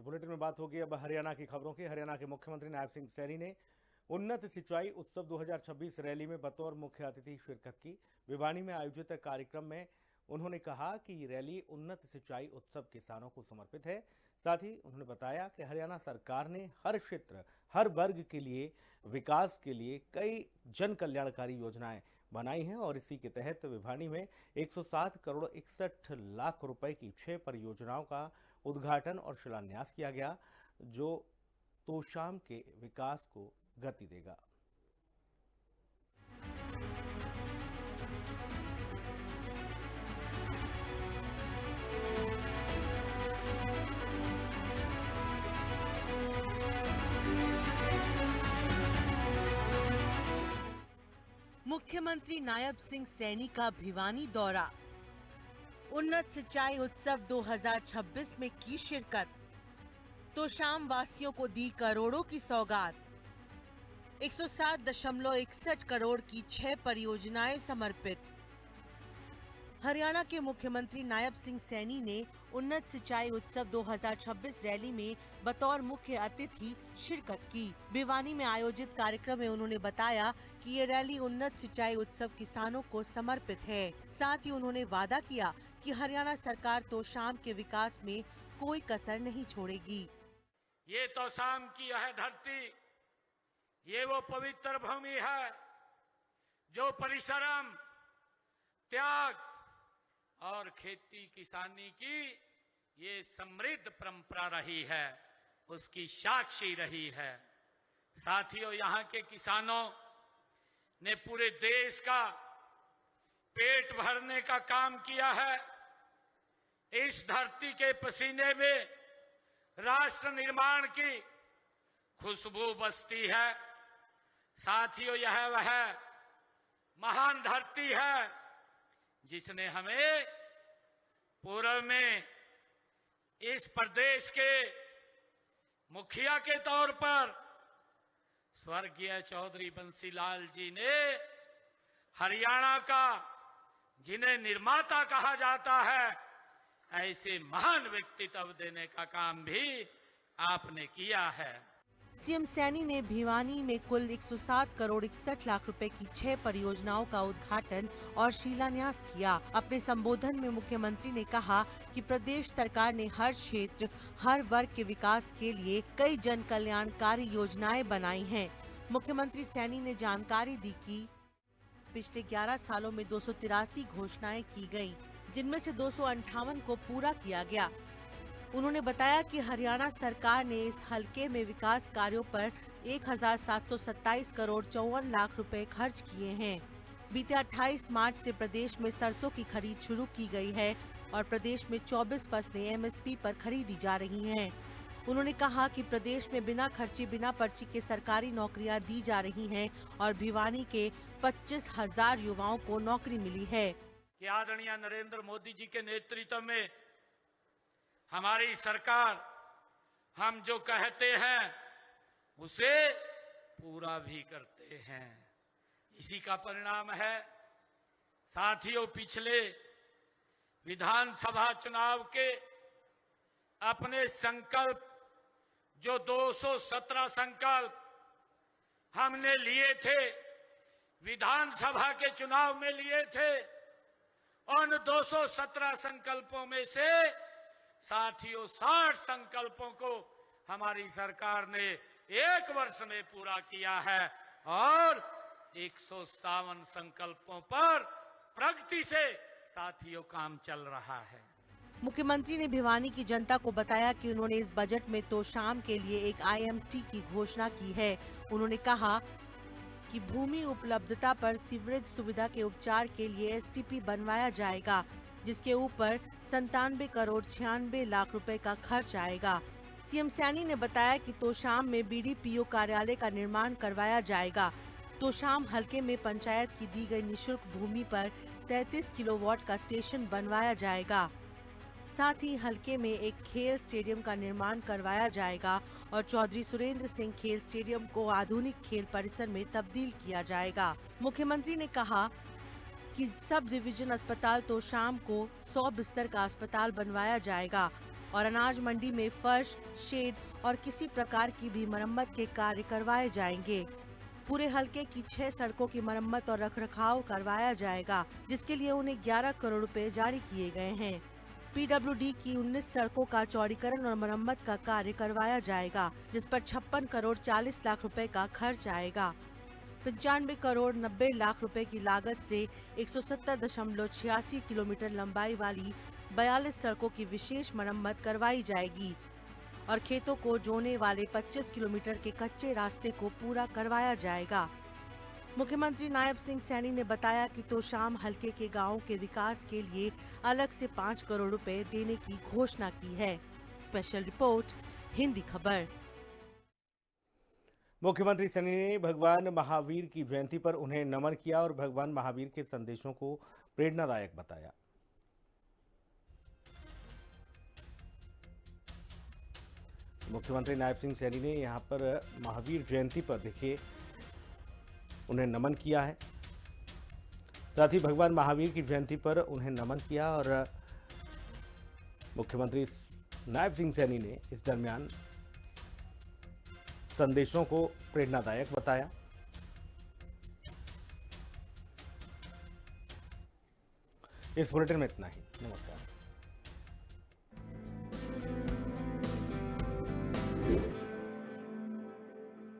Bulletin में बात होगी अब हरियाणा की खबरों की। हरियाणा के मुख्यमंत्री नायब सिंह सैनी ने उन्नत सिंचाई उत्सव 2026 रैली में बतौर मुख्य अतिथि शिरकत की। भिवानी में आयोजित कार्यक्रम में उन्होंने कहा कि रैली उन्नत सिंचाई उत्सव किसानों को समर्पित है। साथ ही उन्होंने बताया कि हरियाणा सरकार ने हर क्षेत्र, हर वर्ग के लिए विकास के लिए कई जन कल्याणकारी योजनाएं बनाई हैं और इसी के तहत भिवानी में 107 करोड़ 61 लाख रुपए की 6 परियोजनाओं का उद्घाटन और शिलान्यास किया गया, जो तोशाम के विकास को गति देगा। मुख्यमंत्री नायब सिंह सैनी का भिवानी दौरा। उन्नत सिंचाई उत्सव 2026 में की शिरकत। तोशाम वासियों को दी करोड़ों की सौगात। 107.61 करोड़ की 6 परियोजनाएं समर्पित। हरियाणा के मुख्यमंत्री नायब सिंह सैनी ने उन्नत सिंचाई उत्सव 2026 रैली में बतौर मुख्य अतिथि शिरकत की। भिवानी में आयोजित कार्यक्रम में उन्होंने बताया कि ये रैली उन्नत सिंचाई उत्सव किसानों को समर्पित है। साथ ही उन्होंने वादा किया कि हरियाणा सरकार तोशाम के विकास में कोई कसर नहीं छोड़ेगी। ये तोशाम की यह धरती, ये वो पवित्र भूमि है जो परिश्रम, त्याग और खेती किसानी की ये समृद्ध परंपरा रही है, उसकी साक्षी रही है। साथियों, यहाँ के किसानों ने पूरे देश का पेट भरने का काम किया है। इस धरती के पसीने में राष्ट्र निर्माण की खुशबू बसती है। साथियों, यह वह महान धरती है जिसने हमें पूर्व में इस प्रदेश के मुखिया के तौर पर स्वर्गीय चौधरी बंसीलाल जी ने हरियाणा का, जिन्हें निर्माता कहा जाता है, ऐसे महान व्यक्तित्व देने का काम भी आपने किया है। सीएम सैनी ने भिवानी में कुल 107 करोड़ 61 लाख रुपए की 6 परियोजनाओं का उद्घाटन और शिलान्यास किया। अपने संबोधन में मुख्यमंत्री ने कहा कि प्रदेश सरकार ने हर क्षेत्र, हर वर्ग के विकास के लिए कई जन कल्याणकारी योजनाएं बनाई हैं। मुख्यमंत्री सैनी ने जानकारी दी कि पिछले 11 सालों में 283 घोषणाएं की गयी, जिनमें से 258 को पूरा किया गया। उन्होंने बताया कि हरियाणा सरकार ने इस हलके में विकास कार्यों पर 1727 करोड़ 54 लाख रुपए खर्च किए हैं। बीते 28 मार्च से प्रदेश में सरसों की खरीद शुरू की गई है और प्रदेश में 24 फसलें एमएसपी पर खरीदी जा रही हैं। उन्होंने कहा कि प्रदेश में बिना खर्चे, बिना पर्ची के सरकारी नौकरियां दी जा रही हैं और भिवानी के 25,000 युवाओं को नौकरी मिली है। कि आदरणीय नरेंद्र मोदी जी के नेतृत्व में हमारी सरकार, हम जो कहते हैं उसे पूरा भी करते हैं। इसी का परिणाम है। साथियों, पिछले विधानसभा चुनाव के अपने संकल्प, जो 217 संकल्प हमने लिए थे, विधानसभा के चुनाव में लिए थे, उन 217 संकल्पों में से साथियों 60 संकल्पों को हमारी सरकार ने 1 वर्ष में पूरा किया है और 157 संकल्पों पर प्रगति से साथियों काम चल रहा है। मुख्यमंत्री ने भिवानी की जनता को बताया कि उन्होंने इस बजट में तोशाम के लिए एक आईएमटी की घोषणा की है। उन्होंने कहा कि भूमि उपलब्धता पर सीवरेज सुविधा के उपचार के लिए एसटीपी बनवाया जाएगा, जिसके ऊपर 97 करोड़ 96 लाख रुपए का खर्च आएगा। सीएम सैनी ने बताया कि तोशाम में बीडीपीओ कार्यालय का निर्माण करवाया जाएगा। तोशाम हलके में पंचायत की दी गई निःशुल्क भूमि पर 33 किलोवाट का स्टेशन बनवाया जाएगा। साथ ही हलके में एक खेल स्टेडियम का निर्माण करवाया जाएगा और चौधरी सुरेंद्र सिंह खेल स्टेडियम को आधुनिक खेल परिसर में तब्दील किया जाएगा। मुख्यमंत्री ने कहा कि सब डिवीजन अस्पताल तोशाम को 100 बिस्तर का अस्पताल बनवाया जाएगा और अनाज मंडी में फर्श, शेड और किसी प्रकार की भी मरम्मत के कार्य करवाए जाएंगे। पूरे हलके की 6 सड़कों की मरम्मत और रखरखाव करवाया जाएगा, जिसके लिए उन्हें 11 करोड़ रुपए जारी किए गए हैं। पीडब्ल्यूडी की 19 सड़कों का चौड़ीकरण और मरम्मत का कार्य करवाया जाएगा, जिस पर 56 करोड़ 40 लाख रुपए का खर्च आएगा। 95 करोड़ 90 लाख रुपए की लागत से 170.86 किलोमीटर लंबाई वाली 42 सड़कों की विशेष मरम्मत करवाई जाएगी और खेतों को जोड़ने वाले 25 किलोमीटर के कच्चे रास्ते को पूरा करवाया जाएगा। मुख्यमंत्री नायब सिंह सैनी ने बताया कि तोशाम हलके के गांवों के विकास के लिए अलग से 5 करोड़ रुपए देने की घोषणा की है। स्पेशल रिपोर्ट, हिंदी खबर। मुख्यमंत्री सैनी ने भगवान महावीर की जयंती पर उन्हें नमन किया और भगवान महावीर के संदेशों को प्रेरणादायक बताया। मुख्यमंत्री नायब सिंह सैनी ने यहां पर महावीर जयंती पर देखिए उन्हें नमन किया है, साथ ही भगवान महावीर की जयंती पर उन्हें नमन किया और मुख्यमंत्री नायब सिंह सैनी ने इस दरमियान संदेशों को प्रेरणादायक बताया। इस बुलेटिन में इतना ही। नमस्कार।